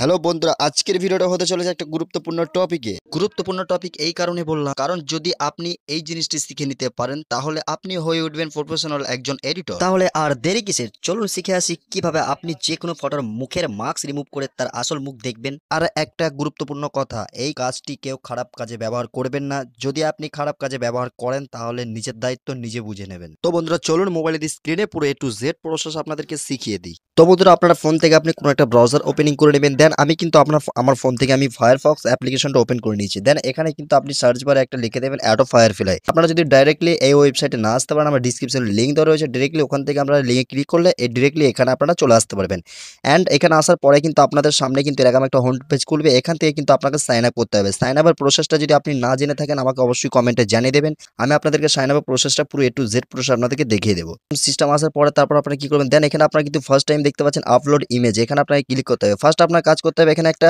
Hello বন্ধুরা, আজকের ভিডিওটা হতে চলেছে একটা গুরুত্বপূর্ণ টপিক এই কারণে বললাম, কারণ যদি আপনি এই জিনিসটি শিখে নিতে পারেন তাহলে আপনি হয়ে উঠবেন প্রফেশনাল একজন এডিটর। তাহলে আর দেরি কিসের, চলুন শিখে আসি কিভাবে আপনি যে কোনো ফটোর মুখের মাস্ক রিমুভ করে তার আসল মুখ দেখবেন। আর একটা গুরুত্বপূর্ণ কথা, এই কাজটি কেউ খারাপ কাজে ব্যবহার করবেন না। যদি আপনি খারাপ কাজে ব্যবহার করেন তাহলে নিজের দায়িত্ব নিজে বুঝে নেবেন। তো বন্ধুরা চলুন মোবাইলের স্ক্রিনে পুরো A to Z প্রসেস আপনাদেরকে শিখিয়ে দিই। তো বন্ধুরা আপনার ফোন থেকে আপনি কোনো একটা ব্রাউজার ওপেনিং করে নেবেন। দেন আমি কিন্তু আমার ফোন থেকে আমি ফায়ারফক্স অ্যাপ্লিকেশনটা ওপেন করে নিয়েছি। দেন এখানে কিন্তু আপনি সার্চ বারে একটা লিখে দেবেন অ্যাডো ফায়ারফ্লাই। আপনারা যদি ডাইরেক্টলি এই ওয়েবসাইটে না আসতে পারেন, আমার ডিসক্রিপশনে লিঙ্ক দেওয়া রয়েছে, ডিরেক্টলি ওখান থেকে আপনারা লিঙ্কে ক্লিক করলে ডিরেক্টলি এখানে আপনারা চলে আসতে পারবেন। অ্যান্ড এখানে আসার পরে কিন্তু আপনাদের সামনে কিন্তু এরকম একটা হোম পেজ খুলবে। এখান থেকে কিন্তু আপনাকে সাইন আপ করতে হবে। সাইন আপের প্রসেসটা যদি আপনি না জেনে থাকেন আমাকে অবশ্যই কমেন্টে জানিয়ে দেবেন। আমি আপনাদেরকে সাইন আপের প্রসেসটা পুরো A to Z প্রসেস আপনাদেরকে দেখিয়ে দেবো। সিস্টেম আসার পরে তারপর আপনারা কি করবেন, দেন এখানে আপনারা কিন্তু ফার্স্ট টাইম দেখতে পাচ্ছেন আপলোড ইমেজ, এখানে আপনাকে ক্লিক করতে হবে। ফার্স্ট আপনার কাজ করতে হবে, এখানে একটা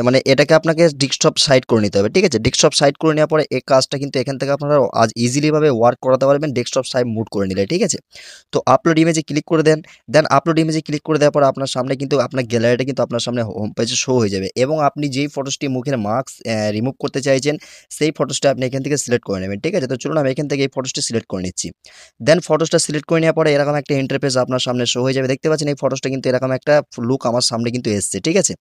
মানে এটাকে আপনাকে ডেস্কটপ সাইড করে নিতে হবে। ঠিক আছে, ডেস্কটপ সাইড করে নেওয়ার পরে এই কাজটা কিন্তু এখান থেকে আপনারা আজ ইজিলি ভাবে ওয়ার্ক করাতে পারবেন ডেস্কটপ সাইড মুড করে নিলে। ঠিক আছে, তো আপলোড ইমেজে ক্লিক করে দেন। দেন আপলোড ইমেজে ক্লিক করে দেওয়ার পর আপনার সামনে কিন্তু আপনার গ্যালারিটা কিন্তু আপনার সামনে হোম পেজে শো হয়ে যাবে, এবং আপনি যেই ফটোসটি মুখের মাস্ক রিমুভ করতে চাইছেন সেই ফটোসটা আপনি এখান থেকে সিলেক্ট করে নেবেন। ঠিক আছে, তো চলুন আমি এখান থেকে এই ফটোসটি সিলেক্ট করে নিচ্ছি। দেন ফটোসটা সিলেক্ট করে নেওয়ার পরে এরকম একটা ইন্টারফেস আপনার সামনে শো হয়ে যাবে। দেখতে পাচ্ছেন এই ফটোসটা কিন্তু এরকম একটা লুক আমার সামনে কিন্তু এসছে। ঠিক আছে,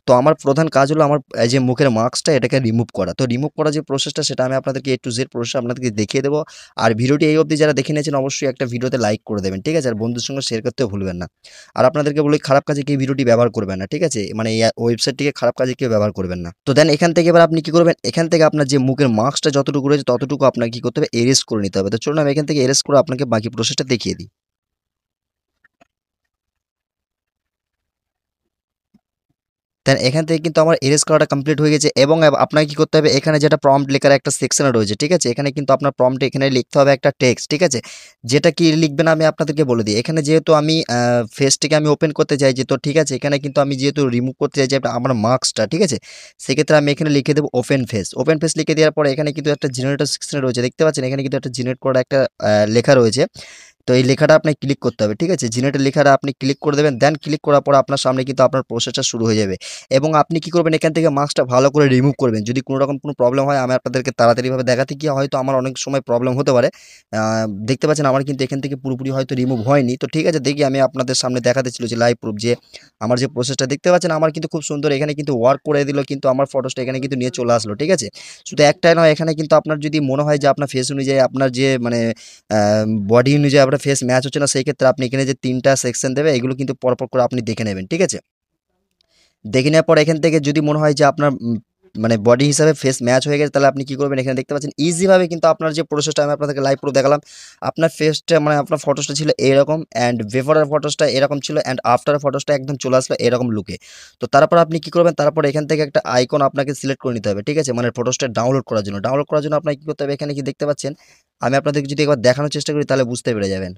তো আমার প্রধান কাজ হলো আমার এই যে মুখের মাস্কটা এটাকে রিমুভ করা। তো রিমুভ করা যে প্রসেসটা সেটা আমি আপনাদেরকে A to Z প্রসেস আপনাদেরকে দেখিয়ে দেবো। আর ভিডিওটি এই অবধি যারা দেখে নিয়েছেন অবশ্যই একটা ভিডিওতে লাইক করে দেবেন। ঠিক আছে, আর বন্ধুদের সঙ্গে শেয়ার করতেও ভুলবেন না। আর আপনাদেরকে বলি খারাপ কাজে কি ভিডিওটি ব্যবহার করবেন না। ঠিক আছে, মানে এই ওয়েবসাইটটিকে খারাপ কাজে কেউ ব্যবহার করবেন না। তো দেন এখান থেকে এবার আপনি কি করবেন, এখান থেকে আপনার যে মুখের মাস্কটা যতটুকু রয়েছে ততটুকু আপনাকে কি করতে হবে, এরেজ করে নিতে হবে। তো চলুন আমি এখান থেকে এরেজ করে আপনাকে বাকি প্রসেসটা দেখিয়ে দিই। দেন এখান থেকে কিন্তু আমার এরেজ করাটা কমপ্লিট হয়ে গেছে, এবং আপনাকে কি করতে হবে, এখানে যেটা প্রম্পট লেখার একটা সেকশন রয়েছে। ঠিক আছে, এখানে কিন্তু আপনার প্রম্পটে এখানে লিখতে হবে একটা টেক্সট। ঠিক আছে, যেটা কি লিখবেন আমি আপনাদেরকে বলে দিই। এখানে যেহেতু আমি ফেসটিকে আমি ওপেন করতে চাইছি, তো ঠিক আছে এখানে কিন্তু আমি যেহেতু রিমুভ করতে চাইছি আমার মার্কসটা। ঠিক আছে, সেক্ষেত্রে আমি এখানে লিখে দেবো ওপেন ফেস। ওপেন ফেস লিখে দেওয়ার পরে এখানে কিন্তু একটা জেনারেটর সেকশন রয়েছে, দেখতে পাচ্ছেন এখানে কিন্তু একটা জেনারেট করা একটা লেখা রয়েছে। তো এই লেখাটা আপনাকে ক্লিক করতে হবে। ঠিক আছে, জেনারেটর লেখাটা আপনি ক্লিক করে দেবেন। দেন ক্লিক করার পর আপনার সামনে কিন্তু আপনার প্রসেসটা শুরু হয়ে যাবে, এবং আপনি কি করবেন, এখান থেকে মাস্কটা ভালো করে রিমুভ করবেন। যদি কোনো রকম কোনো প্রবলেম হয় আমি আপনাদেরকে তাড়াতাড়িভাবে দেখাতে গিয়ে হয়তো আমার অনেক সময় প্রবলেম হতে পারে। দেখতে পাচ্ছেন আমার কিন্তু এখান থেকে পুরোপুরি হয়তো রিমুভ হয়নি। তো ঠিক আছে, দেখি আমি আপনাদের সামনে দেখাতে ছিল যে লাইভ প্রুফ যে আমার যে প্রসেসটা দেখতে পাচ্ছেন আমার কিন্তু খুব সুন্দর এখানে কিন্তু ওয়ার্ক করে দিল, কিন্তু আমার ফটোসটা এখানে কিন্তু নিয়ে চলে আসলো। ঠিক আছে, শুধু একটাই নয়, এখানে কিন্তু আপনার যদি মনে হয় যে আপনার ফেস অনুযায়ী আপনার যে মানে বডি অনুযায়ী আপনার ফেস ম্যাচ হচ্ছে না, সেই ক্ষেত্রে আপনি এখানে যে 3টা সেকশন দেবে এগুলো কিন্তু পরপর করে আপনি দেখে নেবেন। ঠিক আছে, দেখে নেওয়ার পর এখান থেকে যদি মনে হয় যে আপনার মানে বডি হিসাবে ফেস ম্যাচ হয়ে গেছে, তাহলে আপনি কি করবেন, এখানে দেখতে পাচ্ছেন ইজিভাবে কিন্তু আপনার যে প্রসেসটা আমি আপনাদেরকে লাইভ প্রুফ দেখালাম, আপনার ফেসটা মানে আপনার ফটোসটা ছিল এরকম, অ্যান্ড বিফোরের ফটোসটা এরকম ছিল, অ্যান্ড আফটার ফটোসটা একদম চলে আসলো এরকম লুকে। তো তারপর আপনি কি করবেন, তারপর এখান থেকে একটা আইকন আপনাকে সিলেক্ট করে নিতে হবে। ঠিক আছে, মানে ফটোসটা ডাউনলোড করার জন্য আপনাকে কি করতে হবে, এখানে কি দেখতে পাচ্ছেন আমি আপনাদেরকে যদি একবার দেখানোর চেষ্টা করি তাহলে বুঝতে পেরে যাবেন।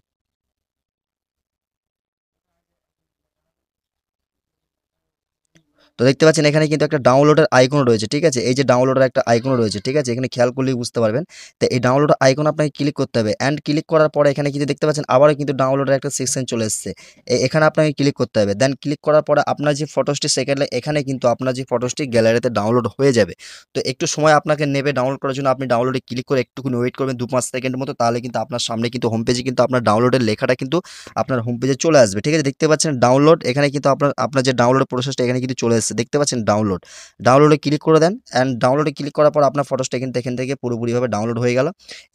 তো দেখতে পাচ্ছেন এখানে কিন্তু একটা ডাউনলোডের আইকন রয়েছে। ঠিক আছে, এই যে ডাউনলোডের একটা আইকন রয়েছে। ঠিক আছে, এখানে খেয়াল করলেই বুঝতে পারবেন। তো এই ডাউনলোডের আইকন আপনাকে ক্লিক করতে হবে, অ্যান্ড ক্লিক করার পরে এখানে কিন্তু দেখতে পাচ্ছেন আবারও কিন্তু ডাউনলোডের একটা সেকশন চলে এসেছে। এখানে আপনাকে ক্লিক করতে হবে। দেন ক্লিক করার পরে আপনার যে ফটোসটি সেখানে এখানে কিন্তু আপনার যে ফটোসটি গ্যালারিতে ডাউনলোড হয়ে যাবে। তো একটু সময় আপনাকে নেবে ডাউনলোড করার জন্য, আপনি ডাউনলোডে ক্লিক করে একটুখানি ওয়েট করবেন 2-5 সেকেন্ডের মতো, তাহলে কিন্তু আপনার সামনে কিন্তু হোম পেজে কিন্তু আপনার ডাউনলোডের লেখাটা কিন্তু আপনার হোম পেজে চলে আসবে। ঠিক আছে, দেখতে পাচ্ছেন ডাউনলোড, এখানে কিন্তু আপনার আপনার যে ডাউনলোড প্রসেসটা এখানে কিন্তু চলে এসেছে। দেখতে পাচ্ছেন ডাউনলোডে ক্লিক করে দেন, অ্যান্ড ডাউনলোডে ক্লিক করার পর আপনার ফটোসটা কিন্তু এখান থেকে পুরোপুরিভাবে ডাউনলোড হয়ে গেল,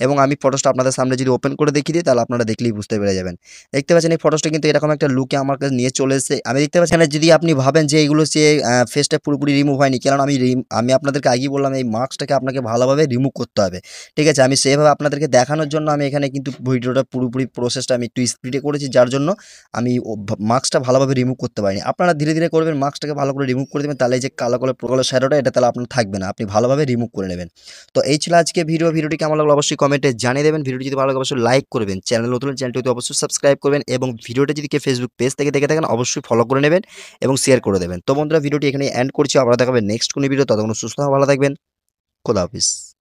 এবং আমি ফটোসটা আপনাদের সামনে যদি ওপেন করে দেখিয়ে দিই তাহলে আপনারা দেখলেই বুঝতে পেরে যাবেন। দেখতে পাচ্ছেন এই ফটোসটা কিন্তু এরকম একটা লুকে আমার কাছে নিয়ে চলে এসেছে। আমি দেখতে পাচ্ছি এখানে যদি আপনি ভাবেন যে এইগুলো যে ফেসটা পুরোপুরি রিমুভ হয়নি, কারণ আমি আপনাদেরকে আগেই বললাম এই মাস্কটাকে আপনাকে ভালোভাবে রিমুভ করতে হবে। ঠিক আছে, আমি সেভাবে আপনাদেরকে দেখানোর জন্য আমি এখানে কিন্তু ভিডিওটা পুরোপুরি প্রসেসটা আমি একটু স্পিডে করেছি, যার জন্য আমি মাস্কটা ভালোভাবে রিমুভ করতে পারিনি। আপনারা ধীরে ধীরে করবেন, মাস্কটাকে ভালো করে রিমুভ করে দেবেন, তাহলে এই যে কালো কালো প্রকালো শ্যাডোটা এটা তাহলে আপনার থাকবে না, আপনি ভালোভাবে রিমুভ করে নেবেন। তো এই ছিল আজকে ভিডিওটি কেমন লাগলো অবশ্যই কমেন্টে জানিয়ে দেবেন। ভিডিওটি যদি ভালো লাগে অবশ্যই লাইক করবেন, চ্যানেল নতুন চ্যানেলটি অবশ্যই সাবস্ক্রাইব করবেন, এবং ভিডিওটা যদি কেউ ফেসবুক পেজ থেকে দেখে থাকেন অবশ্যই ফলো করে নেবেন এবং শেয়ার করে দেবেন। তো বন্ধুরা ভিডিওটি এখানে এন্ড করছি, আবার দেখাবে নেক্সট কোনো ভিডিও, ততক্ষণ সুস্থ ভালো থাকবেন, খোদা হাফিজ।